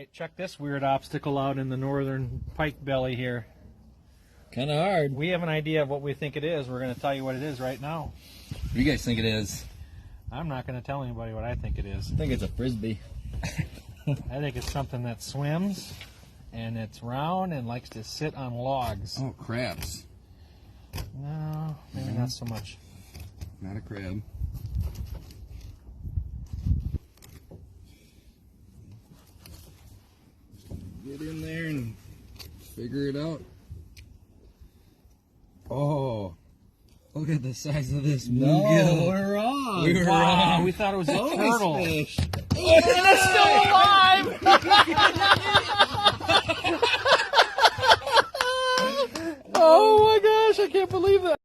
right, check this weird obstacle out in the northern pike belly here. Kind of hard. We have an idea of what we think it is. We're going to tell you what it is right now. What do you guys think it is? I'm not going to tell anybody what I think it is. I think it's a frisbee. I think it's something that swims, and it's round and likes to sit on logs. Oh, crabs. No, maybe not so much. Not a crab. Get in there and figure it out. Oh, look at the size of this bluegill. We're wrong. We were Wow, wrong. we thought it was a turtle. Fish. It's still alive! Oh my gosh, I can't believe that.